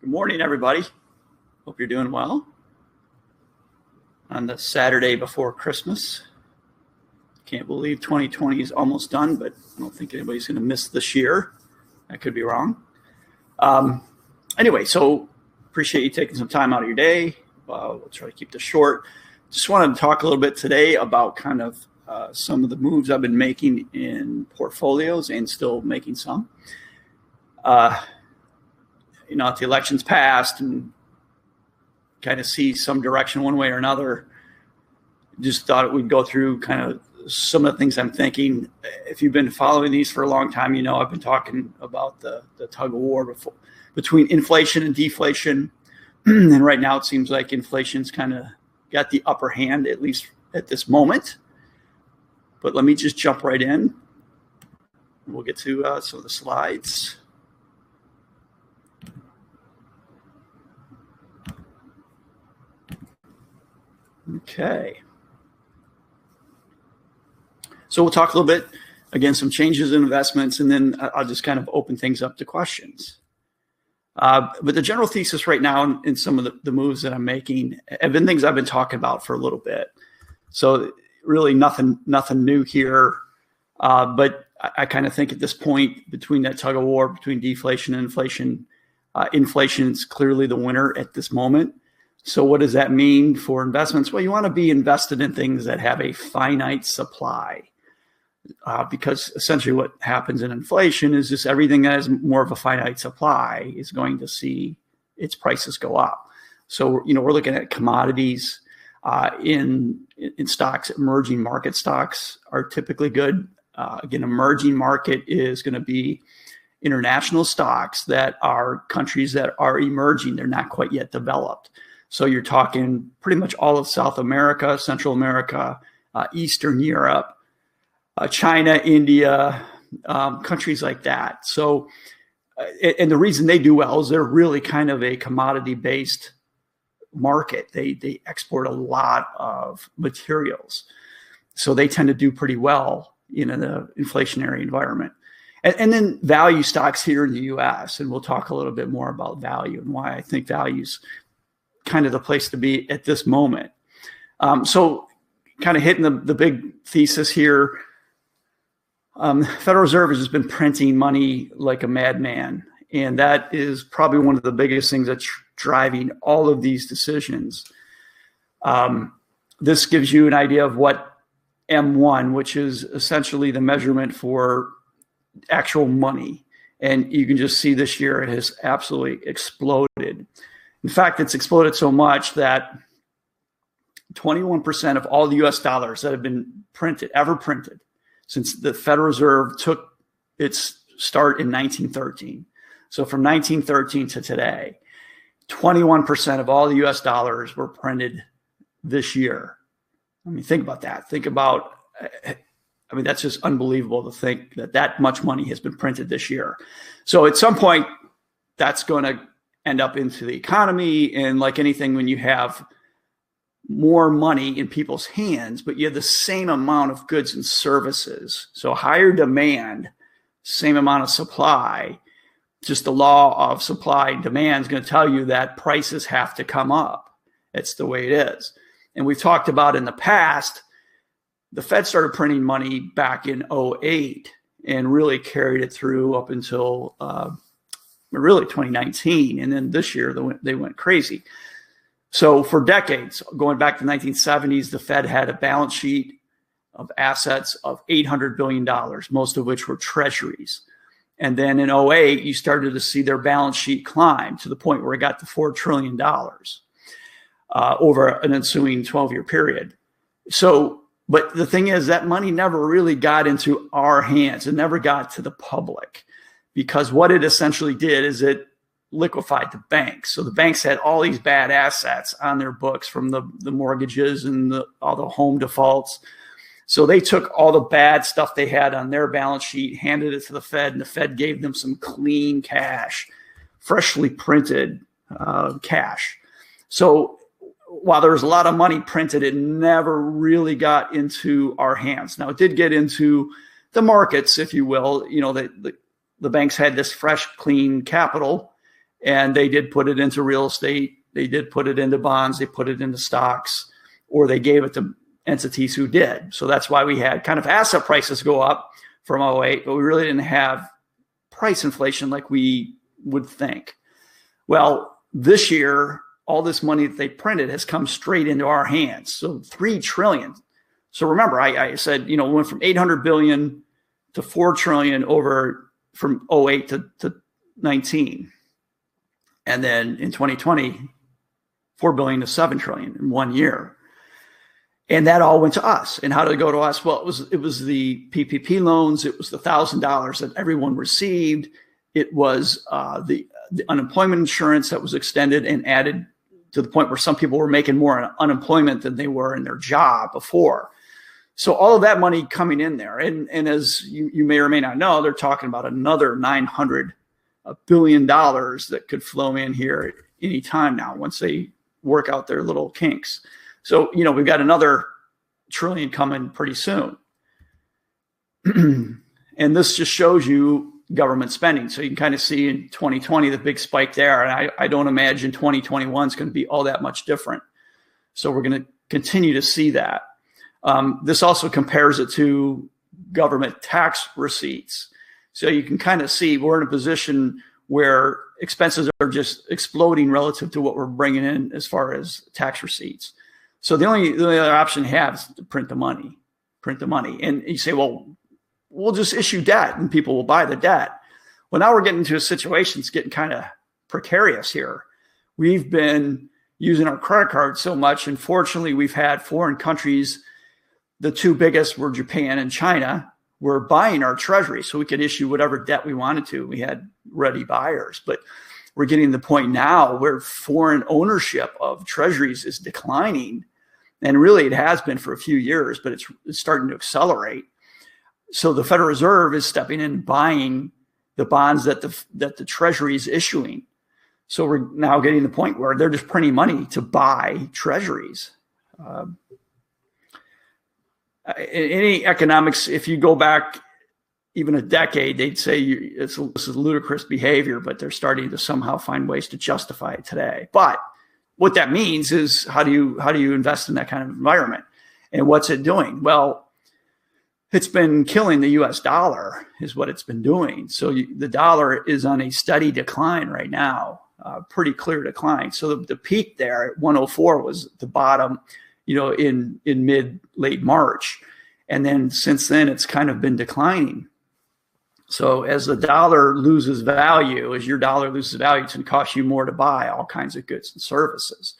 Good morning, everybody. Hope you're doing well on the Saturday before Christmas. Can't believe 2020 is almost done, but I don't think anybody's going to miss this year. I could be wrong. Anyway, so appreciate you taking some time out of your day. We'll try to keep this short. Just wanted to talk a little bit today about kind of some of the moves I've been making in portfolios and still making some. If the election's passed and kind of see some direction one way or another, just thought we'd go through kind of some of the things I'm thinking. If you've been following these for a long time, I've been talking about the tug of war between inflation and deflation. And right now it seems like inflation's kind of got the upper hand, at least at this moment. But let me just jump right in. We'll get to some of the slides. Okay. So we'll talk a little bit, again, some changes in investments, and then I'll just kind of open things up to questions. But the general thesis right now in some of the moves that I'm making have been things I've been talking about for a little bit. So really nothing new here. But I kind of think at this point, between that tug of war between deflation and inflation, inflation is clearly the winner at this moment. So what does that mean for investments? Well, you want to be invested in things that have a finite supply, because essentially what happens in inflation is just everything that has more of a finite supply is going to see its prices go up. So, we're looking at commodities in stocks. Emerging market stocks are typically good. Again, emerging market is going to be international stocks that are countries that are emerging. They're not quite yet developed. So you're talking pretty much all of South America, Central America, Eastern Europe, China, India, countries like that. So, and the reason they do well is they're really kind of a commodity-based market. They export a lot of materials. So they tend to do pretty well in the inflationary environment. And then value stocks here in the U.S., and we'll talk a little bit more about value and why I think value's kind of the place to be at this moment. So kind of hitting the big thesis here. Federal Reserve has just been printing money like a madman. And that is probably one of the biggest things that's driving all of these decisions. This gives you an idea of what M1, which is essentially the measurement for actual money. And you can just see this year it has absolutely exploded. In fact, it's exploded so much that 21% of all the U.S. dollars that have been ever printed, since the Federal Reserve took its start in 1913. So from 1913 to today, 21% of all the U.S. dollars were printed this year. Think about that. That's just unbelievable to think that much money has been printed this year. So at some point, that's going to end up into the economy. And like anything, when you have more money in people's hands, but you have the same amount of goods and services, so higher demand, same amount of supply, just the law of supply and demand is going to tell you that prices have to come up. It's the way it is. And we've talked about in the past, the Fed started printing money back in 2008 and really carried it through up until really 2019. And then this year they went crazy. So for decades, going back to the 1970s, the Fed had a balance sheet of assets of $800 billion, most of which were treasuries. And then in 2008, you started to see their balance sheet climb to the point where it got to $4 trillion over an ensuing 12-year period. So, but the thing is that money never really got into our hands. It never got to the public, because what it essentially did is it liquefied the banks. So the banks had all these bad assets on their books from the mortgages and all the home defaults. So they took all the bad stuff they had on their balance sheet, handed it to the Fed, and the Fed gave them some clean cash, freshly printed cash. So while there was a lot of money printed, it never really got into our hands. Now, it did get into the markets, if you will. The banks had this fresh, clean capital, And they did put it into real estate. They did put it into bonds. They put it into stocks, or they gave it to entities who did. So that's why we had kind of asset prices go up from '08, but we really didn't have price inflation like we would think. Well, this year, all this money that they printed has come straight into our hands. So $3 trillion. So remember, I said, we went from 800 billion to 4 trillion over from '08 to 19. And then in 2020, 4 billion to 7 trillion in 1 year. And that all went to us. And how did it go to us? Well, it was the PPP loans. It was the $1,000 that everyone received. It was the unemployment insurance that was extended and added to the point where some people were making more on unemployment than they were in their job before. So all of that money coming in there. And as you may or may not know, they're talking about another $900 billion that could flow in here at any time now once they work out their little kinks. So, we've got another trillion coming pretty soon. And this just shows you government spending. So you can kind of see in 2020, the big spike there. And I don't imagine 2021 is going to be all that much different. So we're going to continue to see that. This also compares it to government tax receipts. So you can kind of see we're in a position where expenses are just exploding relative to what we're bringing in as far as tax receipts. So the only other option you have is to print the money. And you say, well, we'll just issue debt and people will buy the debt. Well, now we're getting into a situation that's getting kind of precarious here. We've been using our credit card so much. And fortunately, we've had foreign countries, the two biggest were Japan and China, were buying our treasury so we could issue whatever debt we wanted to. We had ready buyers. But we're getting to the point now where foreign ownership of treasuries is declining. And really, it has been for a few years, but it's starting to accelerate. So the Federal Reserve is stepping in and buying the bonds that the Treasury is issuing. So we're now getting to the point where they're just printing money to buy treasuries. In any economics, if you go back even a decade, they'd say this is ludicrous behavior, but they're starting to somehow find ways to justify it today. But what that means is how do you invest in that kind of environment? And what's it doing? Well, it's been killing the US dollar is what it's been doing. So the dollar is on a steady decline right now, pretty clear decline. So the peak there at 104 was the bottom, in late March. And then since then, it's kind of been declining. So as the dollar loses value, as your dollar loses value, it's going to cost you more to buy all kinds of goods and services.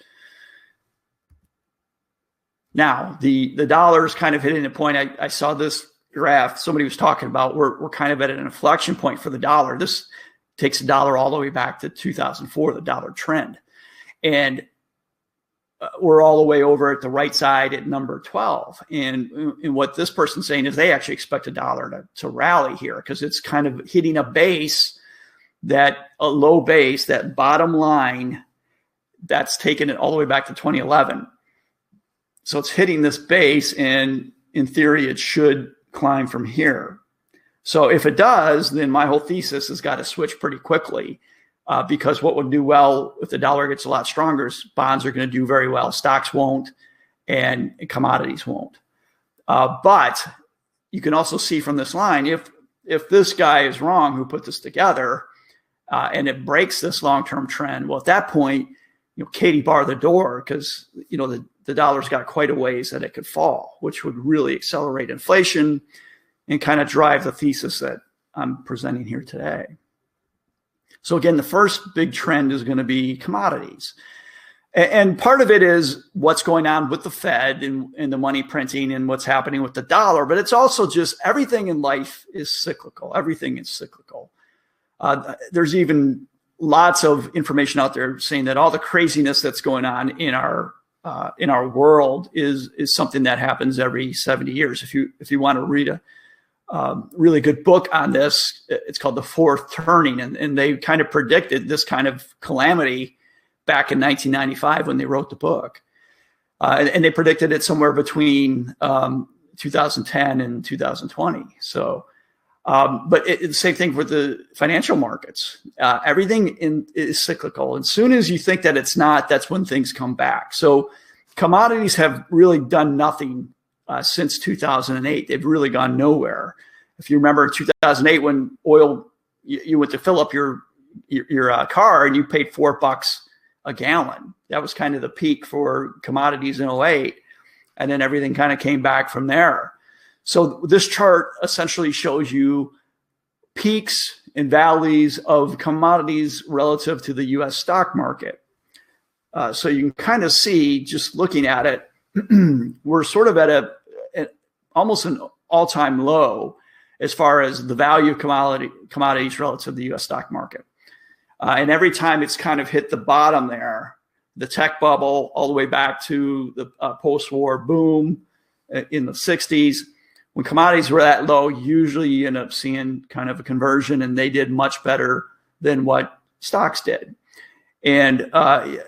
Now, the dollar is kind of hitting a point. I saw this graph somebody was talking about. We're kind of at an inflection point for the dollar. This takes the dollar all the way back to 2004, the dollar trend. And we're all the way over at the right side at number 12. And what this person's saying is they actually expect the dollar to rally here because it's kind of hitting a base, a low base, that bottom line that's taken it all the way back to 2011. So it's hitting this base, and in theory, it should climb from here. So if it does, then my whole thesis has got to switch pretty quickly. Because what would do well if the dollar gets a lot stronger is bonds are going to do very well. Stocks won't, and commodities won't. But you can also see from this line, if this guy is wrong who put this together, and it breaks this long-term trend, well, at that point, Katie bar the door because the dollar's got quite a ways that it could fall, which would really accelerate inflation and kind of drive the thesis that I'm presenting here today. So again, the first big trend is going to be commodities. And part of it is what's going on with the Fed and the money printing and what's happening with the dollar. But it's also just everything in life is cyclical. Everything is cyclical. There's even lots of information out there saying that all the craziness that's going on in our world is something that happens every 70 years. If you want to read a really good book on this, it's called The Fourth Turning, and they kind of predicted this kind of calamity back in 1995 when they wrote the book, and they predicted it somewhere between 2010 and 2020. So But the same thing with the financial markets. Everything is cyclical. As soon as you think that it's not, that's when things come back. So commodities have really done nothing since 2008. They've really gone nowhere. If you remember 2008, when oil, you went to fill up your car and you paid $4 a gallon. That was kind of the peak for commodities in 2008. And then everything kind of came back from there. So this chart essentially shows you peaks and valleys of commodities relative to the U.S. stock market. So you can kind of see, just looking at it, we're sort of at almost an all-time low as far as the value of commodities relative to the U.S. stock market. And every time it's kind of hit the bottom there, the tech bubble, all the way back to the post-war boom in the 60s, when commodities were that low, usually you end up seeing kind of a conversion, and they did much better than what stocks did. And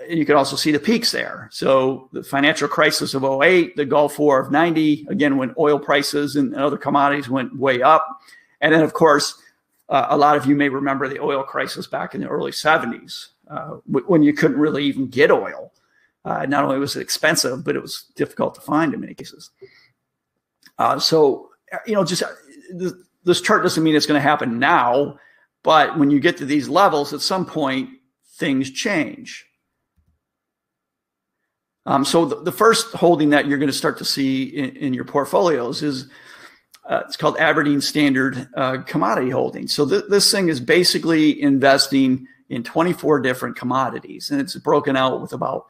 you can also see the peaks there. So the financial crisis of 2008, the Gulf War of 90, again, when oil prices and other commodities went way up. And then, of course, a lot of you may remember the oil crisis back in the early 70s, when you couldn't really even get oil. Not only was it expensive, but it was difficult to find in many cases. So, just this chart doesn't mean it's going to happen now, but when you get to these levels, at some point, things change. So the first holding that you're going to start to see in your portfolios is it's called Aberdeen Standard Commodity Holdings. So this thing is basically investing in 24 different commodities, and it's broken out with about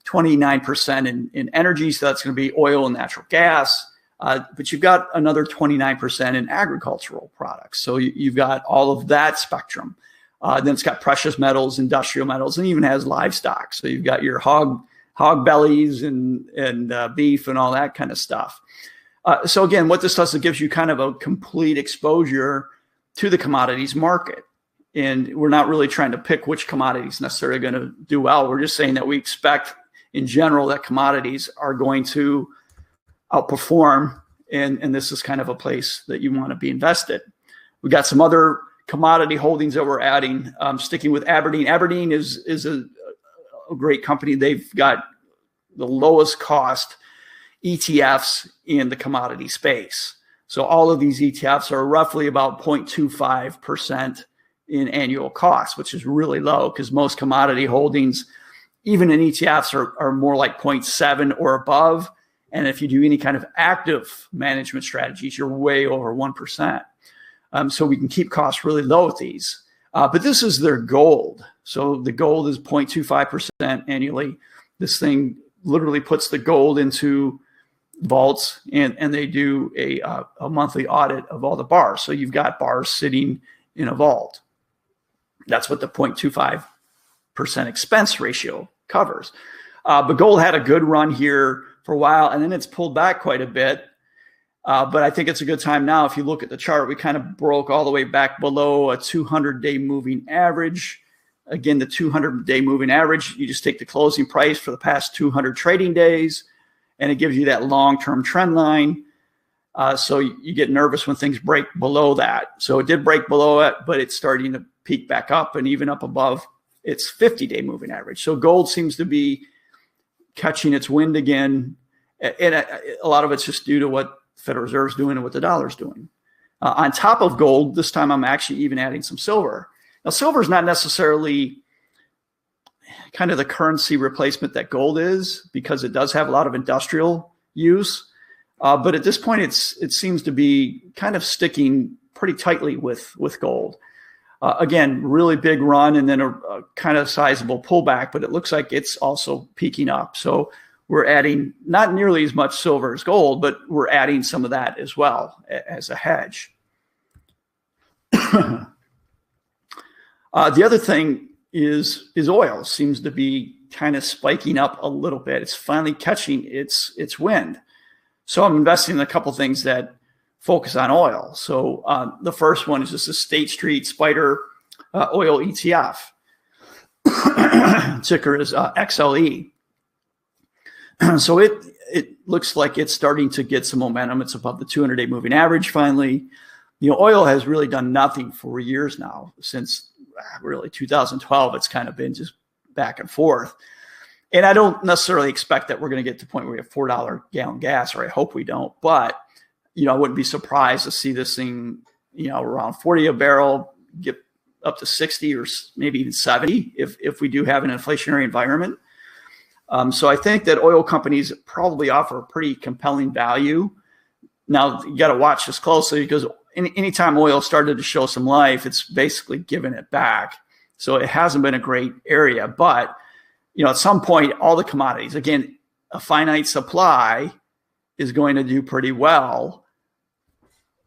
29% in energy. So that's going to be oil and natural gas. But you've got another 29% in agricultural products. So you've got all of that spectrum. Then it's got precious metals, industrial metals, and even has livestock. So you've got your hog bellies and beef and all that kind of stuff. So again, what this does, it gives you kind of a complete exposure to the commodities market. And we're not really trying to pick which commodities necessarily going to do well. We're just saying that we expect in general that commodities are going to outperform, and this is kind of a place that you want to be invested. We got some other commodity holdings that we're adding. Sticking with Aberdeen. Aberdeen is a great company. They've got the lowest cost ETFs in the commodity space. So all of these ETFs are roughly about 0.25% in annual cost, which is really low because most commodity holdings, even in ETFs, are more like 0.7 or above. And if you do any kind of active management strategies, you're way over 1%. So we can keep costs really low with these. But this is their gold. So the gold is 0.25% annually. This thing literally puts the gold into vaults, and they do a monthly audit of all the bars. So you've got bars sitting in a vault. That's what the 0.25% expense ratio covers. But gold had a good run here for a while, and then it's pulled back quite a bit. But I think it's a good time now. If you look at the chart, we kind of broke all the way back below a 200-day moving average. Again, the 200-day moving average, you just take the closing price for the past 200 trading days, and it gives you that long-term trend line. So you get nervous when things break below that. So it did break below it, but it's starting to peak back up and even up above its 50-day moving average. So gold seems to be catching its wind again. And a lot of it's just due to what the Federal Reserve is doing and what the dollar is doing. On top of gold, this time I'm actually even adding some silver. Now, silver is not necessarily kind of the currency replacement that gold is, because it does have a lot of industrial use. But at this point, it seems to be kind of sticking pretty tightly with gold. Again, really big run and then a kind of sizable pullback, but it looks like it's also peaking up. So we're adding not nearly as much silver as gold, but we're adding some of that as well as a hedge. The other thing is oil seems to be kind of spiking up a little bit. It's finally catching its wind. So I'm investing in a couple things that focus on oil. So the first one is just a State Street Spider oil ETF. Ticker is XLE. So it looks like it's starting to get some momentum. It's above the 200-day moving average finally. Oil has really done nothing for years now. Since really 2012, it's kind of been just back and forth. And I don't necessarily expect that we're going to get to the point where we have $4 gallon gas, or I hope we don't. But, I wouldn't be surprised to see this thing, around 40 a barrel, get up to 60 or maybe even 70 if we do have an inflationary environment. So I think that oil companies probably offer a pretty compelling value. Now, you got to watch this closely, because anytime oil started to show some life, it's basically given it back. So it hasn't been a great area. But, at some point, all the commodities, again, a finite supply is going to do pretty well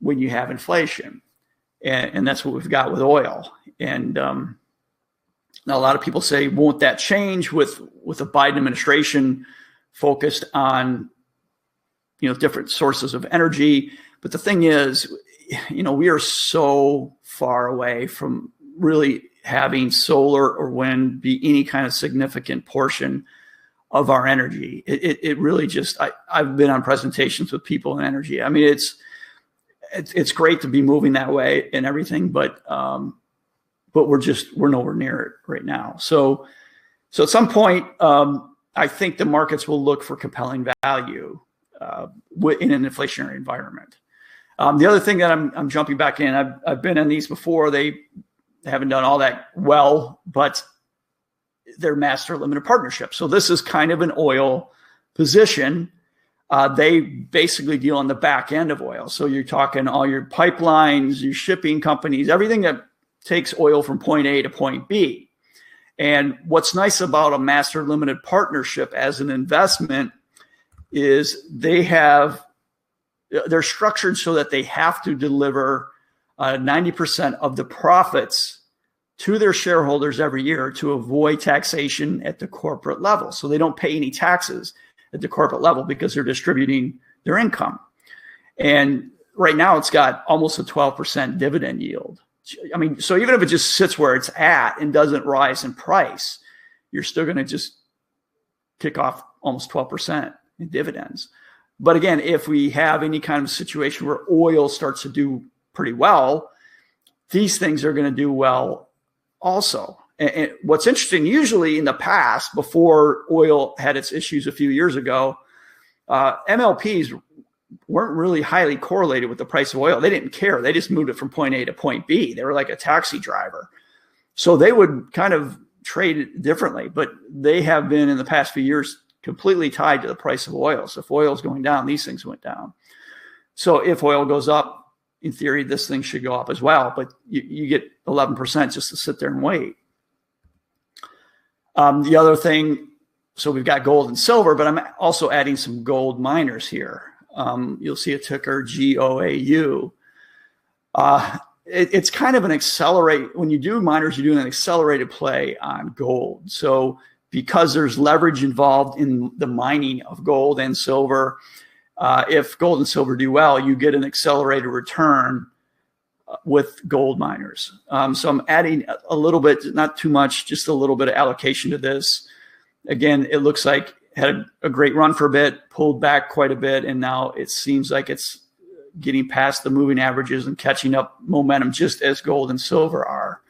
when you have inflation. And that's what we've got with oil. And now a lot of people say, won't that change with the Biden administration focused on, different sources of energy? But the thing is, we are so far away from really having solar or wind be any kind of significant portion of our energy. It really just, I've been on presentations with people in energy. I mean, it's great to be moving that way and everything, but we're nowhere near it right now. So at some point, I think the markets will look for compelling value in an inflationary environment. The other thing that I'm jumping back in, I've been in these before. They haven't done all that well, but they're master limited partnerships. So this is kind of an oil position. They basically deal on the back end of oil. So you're talking all your pipelines, your shipping companies, everything that takes oil from point A to point B. And what's nice about a master limited partnership as an investment is they're structured so that they have to deliver 90% of the profits to their shareholders every year to avoid taxation at the corporate level. So they don't pay any taxes at the corporate level because they're distributing their income. And right now it's got almost a 12% dividend yield. I mean, so even if it just sits where it's at and doesn't rise in price, you're still going to just kick off almost 12% in dividends. But again, if we have any kind of situation where oil starts to do pretty well, these things are going to do well also. And what's interesting, usually in the past, before oil had its issues a few years ago, MLPs weren't really highly correlated with the price of oil. They didn't care. They just moved it from point A to point B. They were like a taxi driver. So they would kind of trade it differently, but they have been in the past few years completely tied to the price of oil. So if oil is going down, these things went down. So if oil goes up, in theory, this thing should go up as well, but you get 11% just to sit there and wait. The other thing, so we've got gold and silver, but I'm also adding some gold miners here. You'll see a ticker GOAU. It's kind of an accelerate. When you do miners, you're doing an accelerated play on gold. So because there's leverage involved in the mining of gold and silver, if gold and silver do well, you get an accelerated return with gold miners. So I'm adding a little bit, not too much, just a little bit of allocation to this. Again, it looks like had a great run for a bit, pulled back quite a bit, and now it seems like it's getting past the moving averages and catching up momentum just as gold and silver are.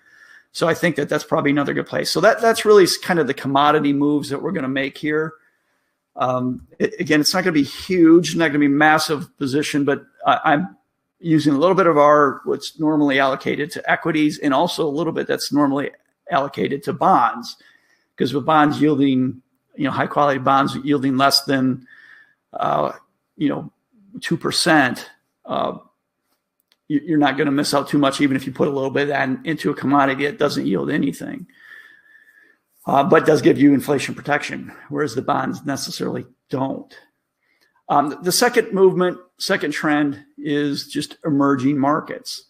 So I think that that's probably another good place. So that's really kind of the commodity moves that we're going to make here. Again, it's not going to be huge, not going to be massive position, but I'm using a little bit of what's normally allocated to equities and also a little bit that's normally allocated to bonds, because with bonds yielding, high quality bonds yielding less than, 2%, you're not going to miss out too much, even if you put a little bit of that into a commodity that doesn't yield anything, but does give you inflation protection, whereas the bonds necessarily don't. The second trend is just emerging markets.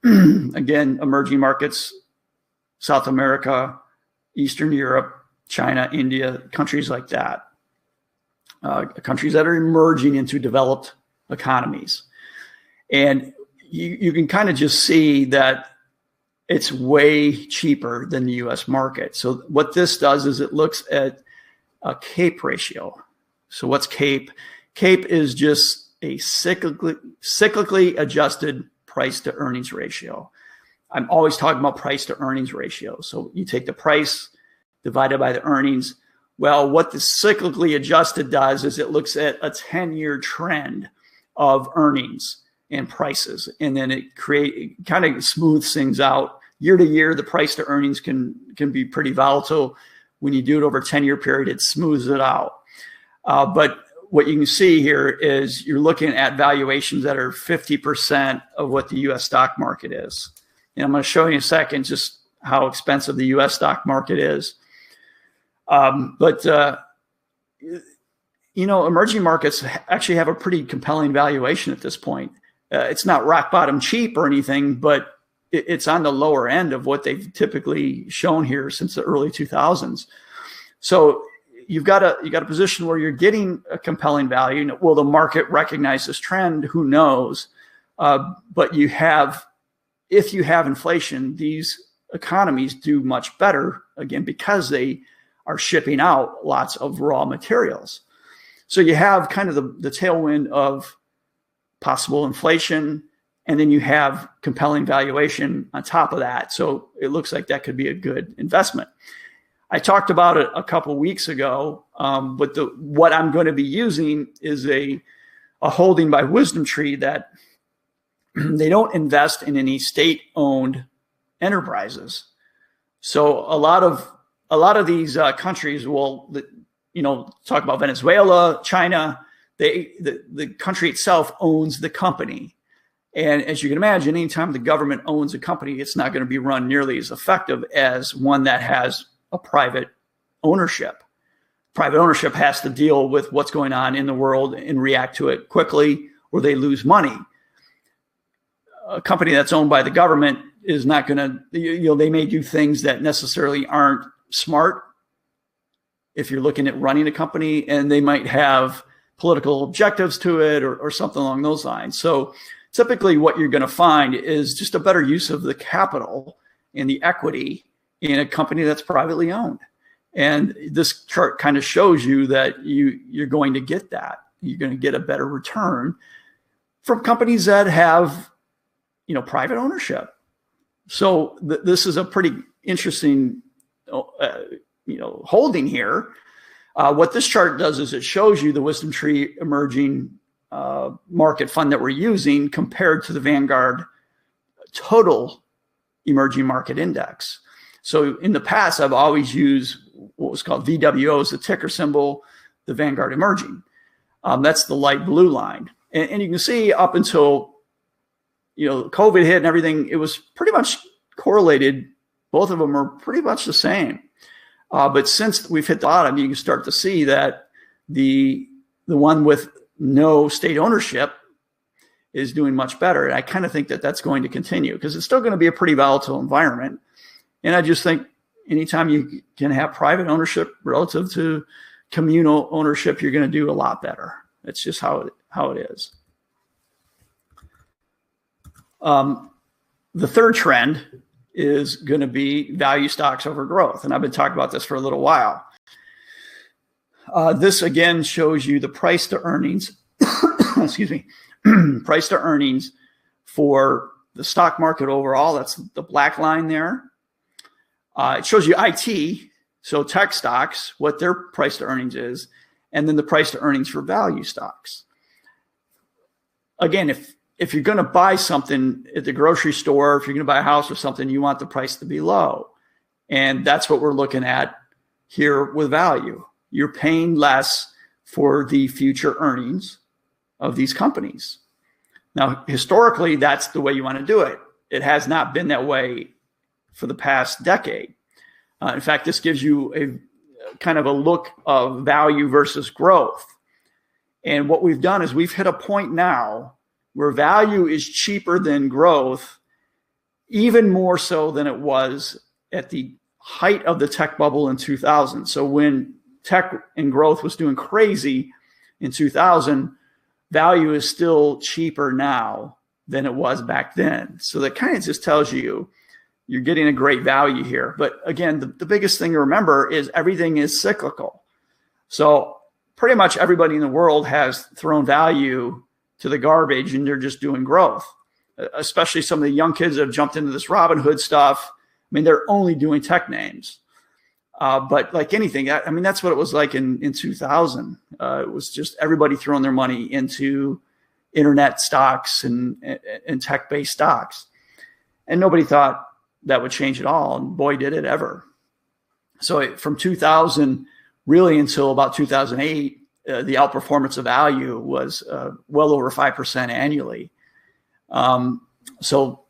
Again, emerging markets, South America, Eastern Europe, China, India, countries like that, countries that are emerging into developed economies. And you can kind of just see that it's way cheaper than the US market. So what this does is it looks at a CAPE ratio. So what's CAPE? CAPE is just a cyclically adjusted price to earnings ratio. I'm always talking about price to earnings ratio. So you take the price divided by the earnings. Well, what the cyclically adjusted does is it looks at a 10-year trend of earnings and prices, and then it kind of smooths things out. Year to year, the price to earnings can be pretty volatile. When you do it over a 10-year period, it smooths it out. But what you can see here is you're looking at valuations that are 50% of what the U.S. stock market is. And I'm going to show you in a second just how expensive the U.S. stock market is. Emerging markets actually have a pretty compelling valuation at this point. It's not rock bottom cheap or anything, but it's on the lower end of what they've typically shown here since the early 2000s. So you've got a position where you're getting a compelling value. Will the market recognize this trend? Who knows? But if you have inflation, these economies do much better, again, because they are shipping out lots of raw materials. So you have kind of the tailwind of possible inflation, and then you have compelling valuation on top of that. So it looks like that could be a good investment. I talked about it a couple of weeks ago, but what I'm going to be using is a holding by Wisdom Tree that they don't invest in any state-owned enterprises. So a lot of these countries will, talk about Venezuela, China. The country itself owns the company. And as you can imagine, anytime the government owns a company, it's not going to be run nearly as effective as one that has a private ownership. Private ownership has to deal with what's going on in the world and react to it quickly, or they lose money. A company that's owned by the government is not going to, they may do things that necessarily aren't smart if you're looking at running a company, and they might have political objectives to it or something along those lines. So typically what you're going to find is just a better use of the capital and the equity in a company that's privately owned. And this chart kind of shows you that you're going to get that. You're going to get a better return from companies that have, private ownership. So this is a pretty interesting, holding here. What this chart does is it shows you the Wisdom Tree Emerging Market Fund that we're using compared to the Vanguard Total Emerging Market Index. So in the past, I've always used what was called VWO as the ticker symbol, the Vanguard Emerging. That's the light blue line. And you can see up until, COVID hit and everything, it was pretty much correlated. Both of them are pretty much the same. But since we've hit the bottom, you can start to see that the one with no state ownership is doing much better. And I kind of think that that's going to continue because it's still going to be a pretty volatile environment. And I just think anytime you can have private ownership relative to communal ownership, you're going to do a lot better. It's just how it is. The third trend is going to be value stocks over growth. And I've been talking about this for a little while. This again shows you the price to earnings, excuse me, price to earnings for the stock market overall. That's the black line there. It shows you IT, so tech stocks, what their price to earnings is, and then the price to earnings for value stocks. Again, if you're going to buy something at the grocery store, if you're going to buy a house or something, you want the price to be low. And that's what we're looking at here with value. You're paying less for the future earnings of these companies. Now, historically, that's the way you want to do it. It has not been that way for the past decade. In fact, this gives you a kind of a look of value versus growth. And what we've done is we've hit a point now where value is cheaper than growth, even more so than it was at the height of the tech bubble in 2000. So when tech and growth was doing crazy in 2000, value is still cheaper now than it was back then. So that kind of just tells you you're getting a great value here. But again, the biggest thing to remember is everything is cyclical. So pretty much everybody in the world has thrown value to the garbage and they're just doing growth. especially some of the young kids that have jumped into this Robinhood stuff. I mean, they're only doing tech names. But like anything, I mean, that's what it was like in 2000. It was just everybody throwing their money into internet stocks and tech-based stocks. And nobody thought that would change at all. And boy, did it ever. So from 2000 really until about 2008, the outperformance of value was well over 5% annually. So,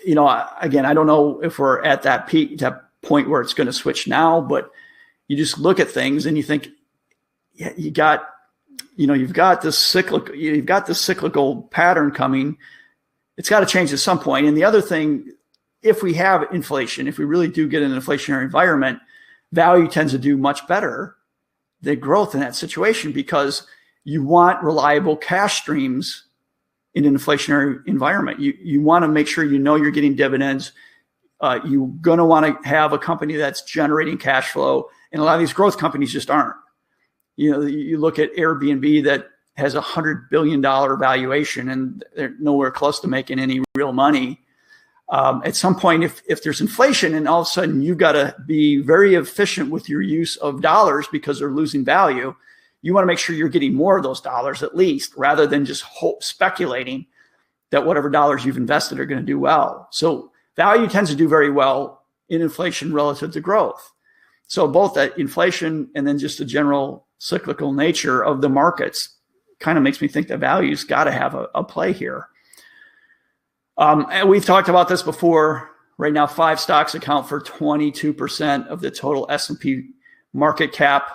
you know, again, I don't know if we're at that peak, that point where it's going to switch now, but you just look at things and you think, yeah, you've got this cyclical pattern coming. It's got to change at some point. And the other thing, if we have inflation, if we really do get an inflationary environment, value tends to do much better than growth in that situation, because you want reliable cash streams in an inflationary environment. You want to make sure you know you're getting dividends. You're going to want to have a company that's generating cash flow. And a lot of these growth companies just aren't. You know, you look at Airbnb that has $100 billion valuation and they're nowhere close to making any real money. At some point, if there's inflation and all of a sudden you've got to be very efficient with your use of dollars because they're losing value, you want to make sure you're getting more of those dollars at least, rather than just speculating that whatever dollars you've invested are going to do well. So value tends to do very well in inflation relative to growth. So both that inflation and then just the general cyclical nature of the markets kind of makes me think that value's got to have a play here. And we've talked about this before. Right now, 5 stocks account for 22% of the total S&P market cap.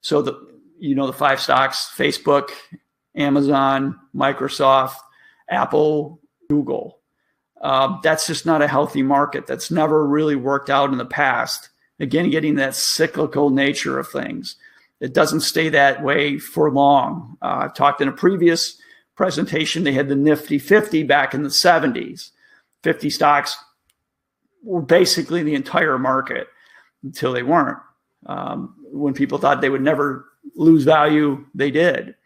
So the 5 stocks: Facebook, Amazon, Microsoft, Apple, Google. That's just not a healthy market. That's never really worked out in the past. Again, getting that cyclical nature of things. It doesn't stay that way for long. I've talked in a previous presentation, they had the Nifty 50 back in the 70s. 50 stocks were basically the entire market until they weren't. When people thought they would never lose value, they did.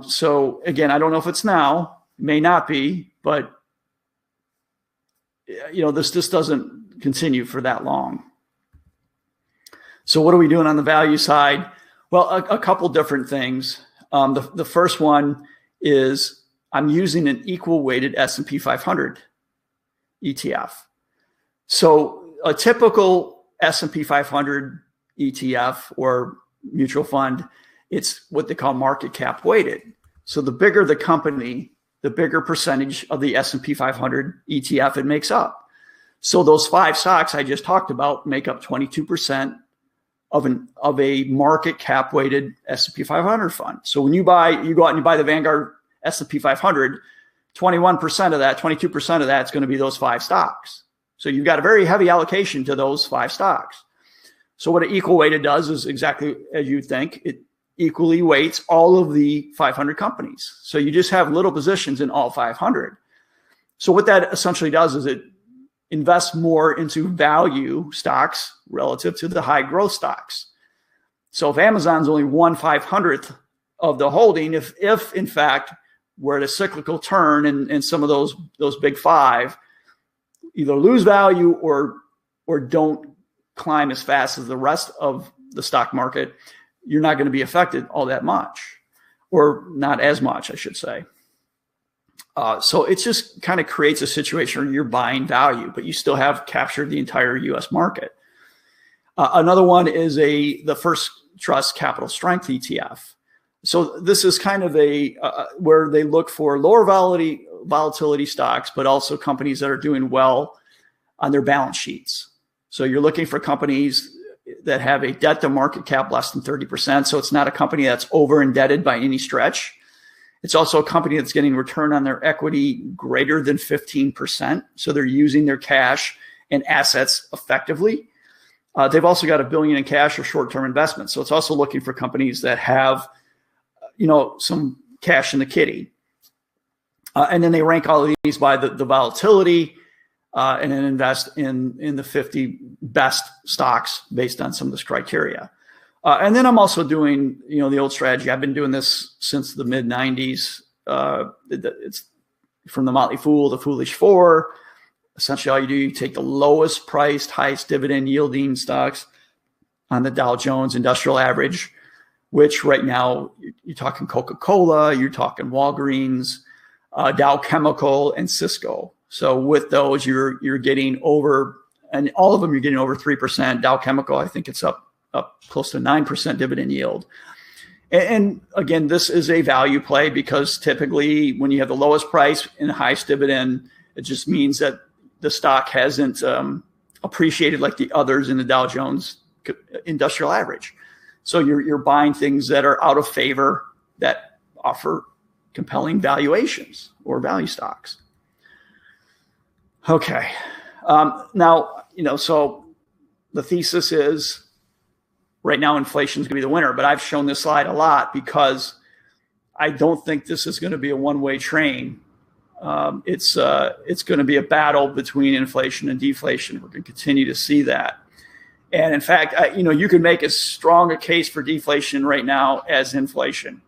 So again, I don't know if it's now, it may not be, but you know, this doesn't continue for that long. So what are we doing on the value side? Well, a couple different things. The first one is I'm using an equal weighted S&P 500 ETF. So a typical S&P 500 ETF or mutual fund, it's what they call market cap weighted. So the bigger the company, the bigger percentage of the S&P 500 ETF it makes up. So those 5 stocks I just talked about make up 22% of a market cap weighted S&P 500 fund. So when you go out and you buy the Vanguard S&P 500, 21% of that, 22% of that is going to be those 5 stocks. So you've got a very heavy allocation to those 5 stocks. So what an equal weighted does is exactly as you think. It equally weights all of the 500 companies. So you just have little positions in all 500. So what that essentially does is it invest more into value stocks relative to the high growth stocks. So if Amazon's only 1/500th of the holding, if in fact we're at a cyclical turn and some of those big 5 either lose value or don't climb as fast as the rest of the stock market, you're not going to be affected all that much, or not as much, I should say. So it just kind of creates a situation where you're buying value, but you still have captured the entire U.S. market. Another one is the First Trust Capital Strength ETF. So this is kind of where they look for lower volatility stocks, but also companies that are doing well on their balance sheets. So you're looking for companies that have a debt to market cap less than 30%. So it's not a company that's over indebted by any stretch. It's also a company that's getting return on their equity greater than 15%. So they're using their cash and assets effectively. They've also got $1 billion in cash or short-term investments. So it's also looking for companies that have, some cash in the kitty. And then they rank all of these by the volatility and then invest in the 50 best stocks based on some of this criteria. And then I'm also doing, the old strategy. I've been doing this since the mid 90s. It's from the Motley Fool, the Foolish Four. Essentially, all you do, you take the lowest priced, highest dividend yielding stocks on the Dow Jones Industrial Average, which right now you're talking Coca-Cola, you're talking Walgreens, Dow Chemical, and Cisco. So with those, you're getting over, and all of them you're getting over 3%. Dow Chemical, I think it's up close to 9% dividend yield. And again, this is a value play because typically when you have the lowest price and the highest dividend, it just means that the stock hasn't appreciated like the others in the Dow Jones Industrial Average. So you're buying things that are out of favor that offer compelling valuations or value stocks. Okay. Now, so the thesis is right now inflation is going to be the winner, but I've shown this slide a lot because I don't think this is going to be a one-way train. It's going to be a battle between inflation and deflation. We're going to continue to see that. And in fact, you can make as strong a case for deflation right now as inflation.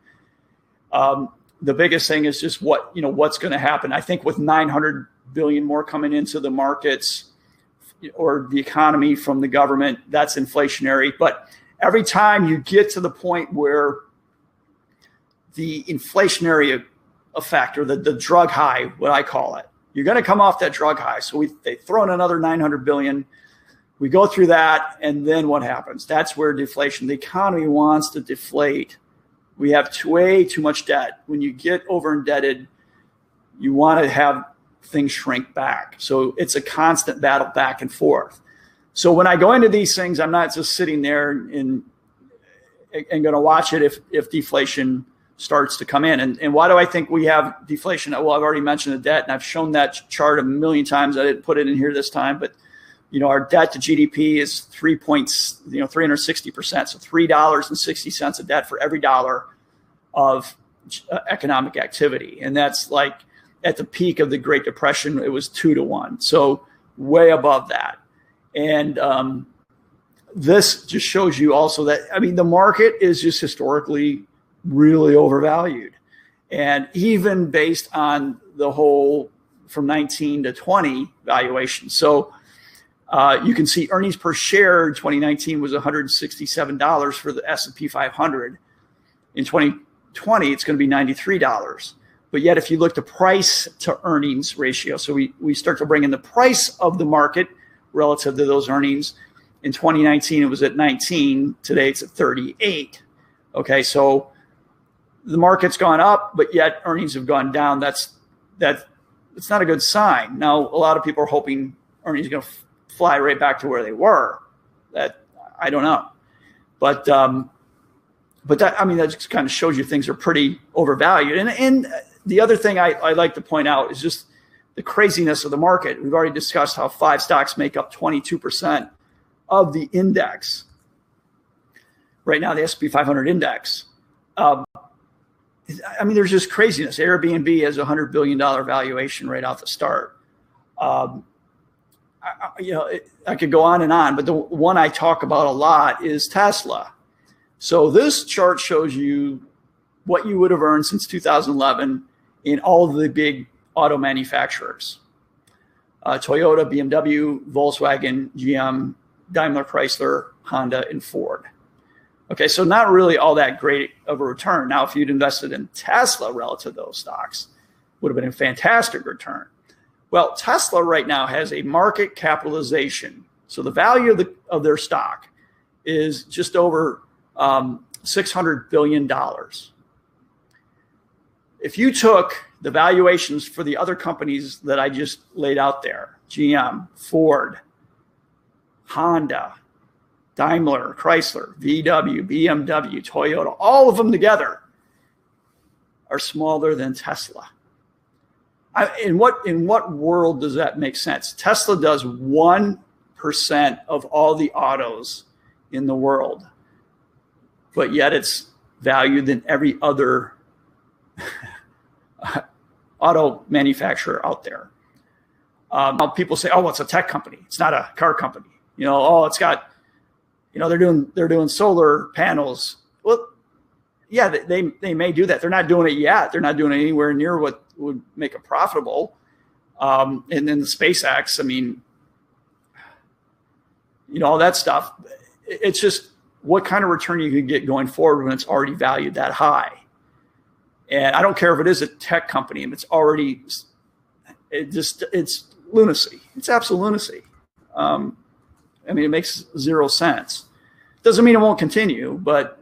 The biggest thing is just what's going to happen. I think with 900 billion more coming into the markets or the economy from the government, that's inflationary. But every time you get to the point where the inflationary effect or the drug high, what I call it, you're going to come off that drug high. So they throw in another 900 billion. We go through that, and then what happens? That's where deflation, the economy wants to deflate. We have way too much debt. When you get over indebted, you want to have things shrink back. So it's a constant battle back and forth. So when I go into these things, I'm not just sitting there and going to watch it if deflation starts to come in. And why do I think we have deflation? Well, I've already mentioned the debt, and I've shown that chart a million times. I didn't put it in here this time, but our debt to GDP is 360%. So $3.60 of debt for every dollar of economic activity. And that's like at the peak of the Great Depression, it was 2-to-1. So way above that. And this just shows you also that, the market is just historically really overvalued. And even based on the whole from 19 to 20 valuation. So you can see earnings per share in 2019 was $167 for the S&P 500. In 2020, it's going to be $93. But yet, if you look at the price to earnings ratio, so we start to bring in the price of the market relative to those earnings. In 2019, it was at 19. Today, it's at 38. Okay, so the market's gone up, but yet earnings have gone down. It's not a good sign. Now, a lot of people are hoping earnings are going to fly right back to where they were. That I don't know, but that just kind of shows you things are pretty overvalued. And the other thing I like to point out is just the craziness of the market. We've already discussed how 5 stocks make up 22% of the index. Right now, the S&P 500 index. There's just craziness. Airbnb has a $100 billion valuation right off the start. I could go on and on, but the one I talk about a lot is Tesla. So this chart shows you what you would have earned since 2011 in all of the big auto manufacturers. Toyota, BMW, Volkswagen, GM, Daimler, Chrysler, Honda, and Ford. Okay, so not really all that great of a return. Now, if you'd invested in Tesla relative to those stocks, would have been a fantastic return. Well, Tesla right now has a market capitalization. So the value of their stock is just over $600 billion. If you took the valuations for the other companies that I just laid out there, GM, Ford, Honda, Daimler, Chrysler, VW, BMW, Toyota, all of them together are smaller than Tesla. In what world does that make sense? Tesla does 1% of all the autos in the world, but yet it's valued than every other auto manufacturer out there. People say, "Oh, it's a tech company. It's not a car company." It's got, they're doing solar panels. Well, yeah, they may do that. They're not doing it yet. They're not doing it anywhere near what would make it profitable. And then the SpaceX, I mean, all that stuff. It's just what kind of return you can get going forward when it's already valued that high. And I don't care if it is a tech company and it's already, it's lunacy. It's absolute lunacy. I mean, it makes zero sense. Doesn't mean it won't continue, but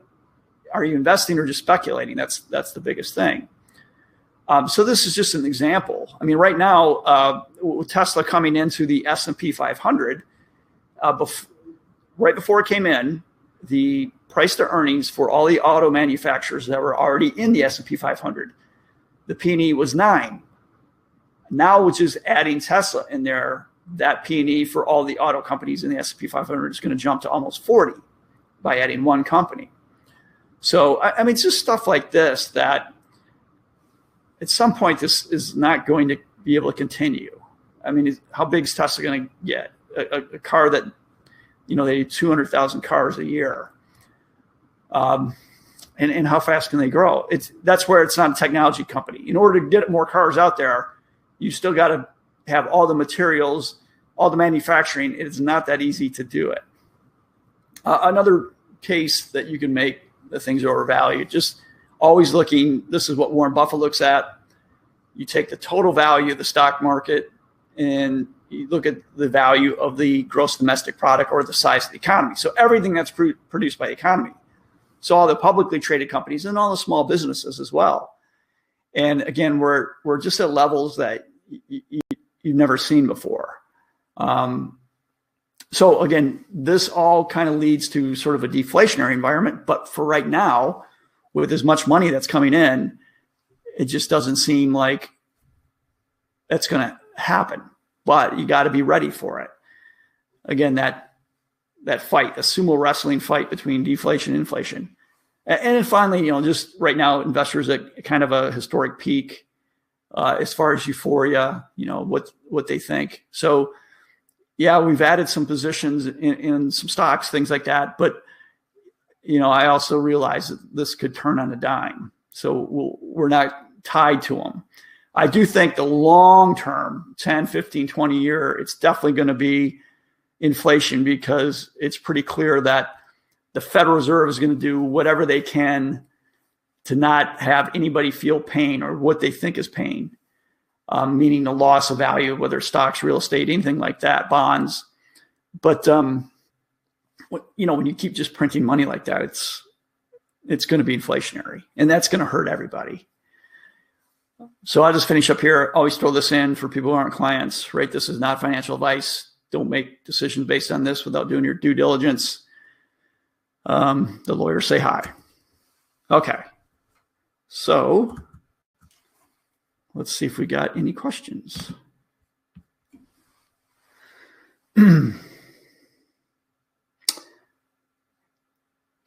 are you investing or just speculating? That's the biggest thing. So this is just an example. I mean, right now, with Tesla coming into the S&P 500, right before it came in, the price to earnings for all the auto manufacturers that were already in the S&P 500, the P&E was 9. Now, which is adding Tesla in there, that P&E for all the auto companies in the S&P 500 is going to jump to almost 40 by adding one company. So, I mean, it's just stuff like this that at some point this is not going to be able to continue. I mean, how big is Tesla going to get? A car that, they do 200,000 cars a year. And how fast can they grow? That's where it's not a technology company. In order to get more cars out there, you still got to have all the materials, all the manufacturing. It is not that easy to do it. Another case that you can make that things are overvalued, just always looking, this is what Warren Buffett looks at. You take the total value of the stock market and you look at the value of the gross domestic product or the size of the economy. So everything that's produced by the economy. So all the publicly traded companies and all the small businesses as well. And again, we're just at levels that you've never seen before. So again, this all kind of leads to sort of a deflationary environment. But for right now, with as much money that's coming in, it just doesn't seem like that's going to happen. But you got to be ready for it. Again, that fight, a sumo wrestling fight between deflation and inflation. And then finally, just right now, investors at kind of a historic peak as far as euphoria, what they think. So, yeah, we've added some positions in some stocks, things like that. But, I also realize that this could turn on a dime. So we're not tied to them. I do think the long term, 10, 15, 20 year, it's definitely going to be inflation because it's pretty clear that the Federal Reserve is going to do whatever they can to not have anybody feel pain or what they think is pain, meaning the loss of value, whether stocks, real estate, anything like that, bonds. But, when you keep just printing money like that, it's going to be inflationary, and that's going to hurt everybody. So I'll just finish up here. Always throw this in for people who aren't clients, right? This is not financial advice. Don't make decisions based on this without doing your due diligence. The lawyers say hi. Okay. So let's see if we got any questions.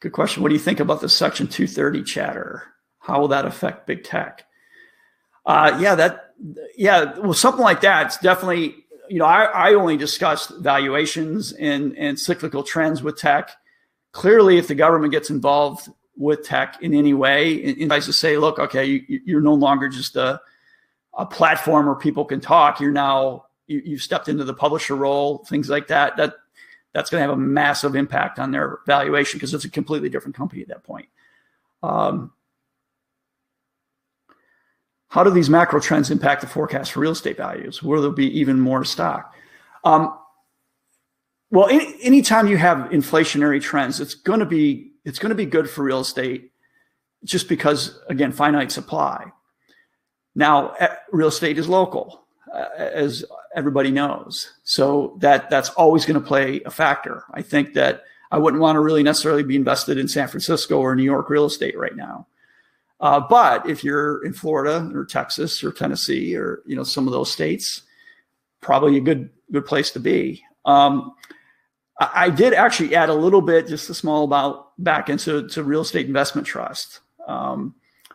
Good question. What do you think about the Section 230 chatter? How will that affect big tech? Well, something like that. It's definitely, I only discussed valuations and cyclical trends with tech. Clearly, if the government gets involved with tech in any way, and tries to say, look, okay, you're no longer just a platform where people can talk. You're now, you've stepped into the publisher role, things like that. That's going to have a massive impact on their valuation because it's a completely different company at that point. How do these macro trends impact the forecast for real estate values? Will there be even more stock? Well, anytime you have inflationary trends, it's going to be good for real estate, just because, again, finite supply. Now, real estate is local, as everybody knows, so that's always going to play a factor. I think that I wouldn't want to really necessarily be invested in San Francisco or New York real estate right now. But if you're in Florida or Texas or Tennessee or some of those states, probably a good place to be. I did actually add a little bit, just a small amount, back into real estate investment trust.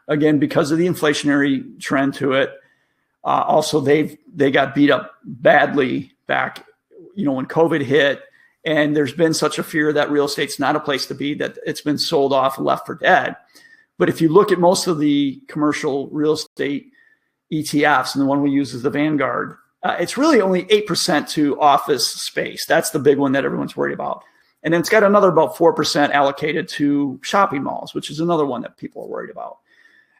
Again, because of the inflationary trend to it. Also, they got beat up badly back, when COVID hit, and there's been such a fear that real estate's not a place to be that it's been sold off and left for dead. But if you look at most of the commercial real estate ETFs, and the one we use is the Vanguard, it's really only 8% to office space. That's the big one that everyone's worried about. And then it's got another about 4% allocated to shopping malls, which is another one that people are worried about.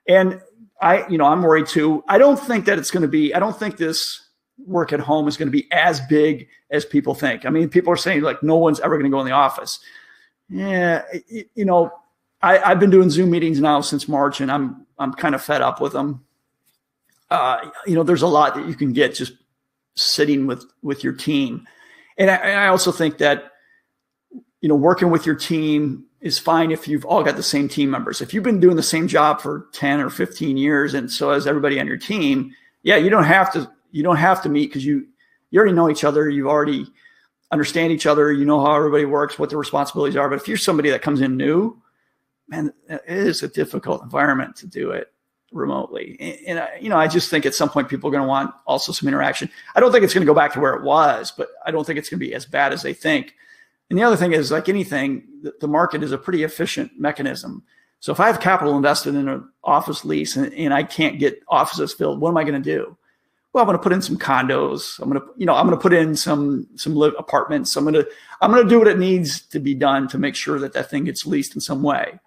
And I'm worried too. I don't think this work at home is going to be as big as people think. I mean, people are saying like no one's ever going to go in the office. Yeah, I've been doing Zoom meetings now since March, and I'm kind of fed up with them. There's a lot that you can get just sitting with your team. And I also think that, working with your team is fine if you've all got the same team members. If you've been doing the same job for 10 or 15 years, and so has everybody on your team, you don't have to meet because you already know each other. You already understand each other. You know how everybody works, what their responsibilities are. But if you're somebody that comes in new, man, it is a difficult environment to do it remotely. And I just think at some point people are going to want also some interaction. I don't think it's going to go back to where it was, but I don't think it's going to be as bad as they think. And the other thing is, like anything, the market is a pretty efficient mechanism. So if I have capital invested in an office lease and I can't get offices filled, what am I going to do? Well, I'm going to put in some condos. I'm going to put in some apartments. I'm going to do what it needs to be done to make sure that thing gets leased in some way.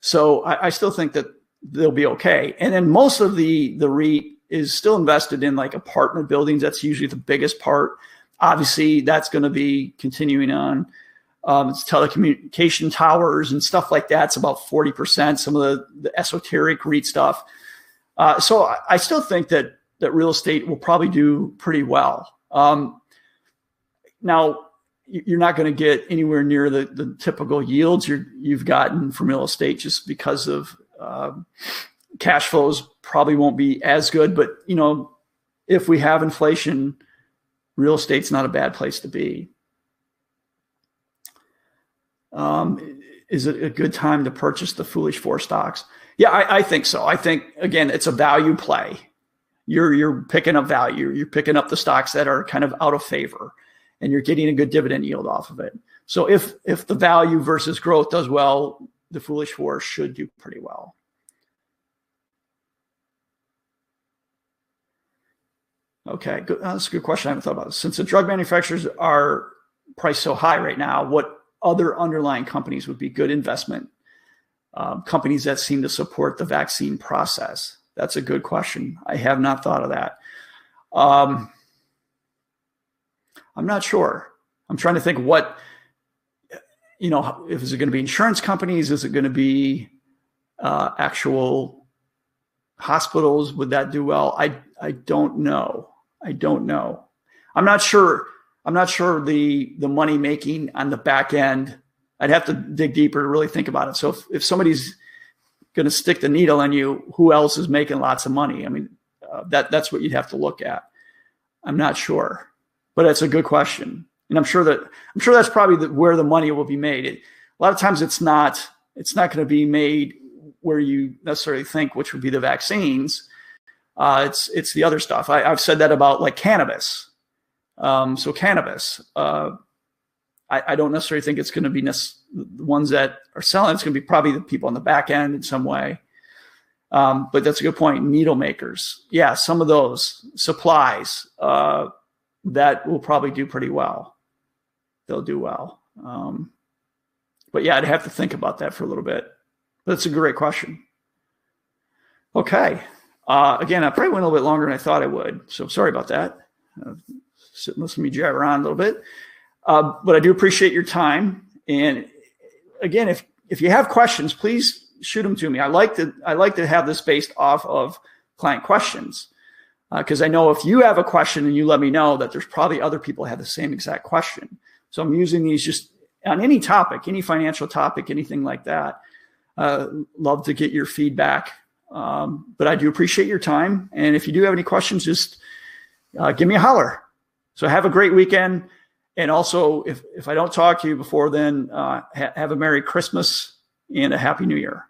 So I still think that they'll be okay. And then most of the REIT is still invested in like apartment buildings. That's usually the biggest part. Obviously, that's going to be continuing on. It's telecommunication towers and stuff like that. It's about 40%, some of the esoteric REIT stuff. So I still think that real estate will probably do pretty well. Now, you're not going to get anywhere near the typical yields you've gotten from real estate just because of cash flows probably won't be as good. But, if we have inflation, real estate's not a bad place to be. Is it a good time to purchase the Foolish Four stocks? Yeah, I think so. I think, again, it's a value play. You're picking up value. You're picking up the stocks that are kind of out of favor, and you're getting a good dividend yield off of it. So if the value versus growth does well, the Foolish Four should do pretty well. Okay, good. That's a good question. I haven't thought about it. Since the drug manufacturers are priced so high right now, what other underlying companies would be good investment? Companies that seem to support the vaccine process. That's a good question. I have not thought of that. I'm not sure. I'm trying to think if is it going to be insurance companies? Is it going to be actual hospitals? Would that do well? I don't know. I'm not sure the money making on the back end. I'd have to dig deeper to really think about it. So if somebody's going to stick the needle on you, who else is making lots of money? I mean, that's what you'd have to look at. I'm not sure, but it's a good question. And I'm sure that's probably where the money will be made. A lot of times it's not going to be made where you necessarily think, which would be the vaccines. It's the other stuff. I've said that about like cannabis. So cannabis, I don't necessarily think it's going to be the ones that are selling. It's going to be probably the people on the back end in some way. But that's a good point. Needle makers. Yeah, some of those supplies that will probably do pretty well. They'll do well. But yeah, I'd have to think about that for a little bit. But it's a great question. Okay. Again, I probably went a little bit longer than I thought I would. So sorry about that. Sit and listen to me jabber around a little bit. But I do appreciate your time. And again, if you have questions, please shoot them to me. I like to have this based off of client questions. Because I know if you have a question and you let me know that there's probably other people who have the same exact question. So I'm using these just on any topic, any financial topic, anything like that. Love to get your feedback. But I do appreciate your time. And if you do have any questions, just give me a holler. So have a great weekend. And also, if I don't talk to you before then, have a Merry Christmas and a Happy New Year.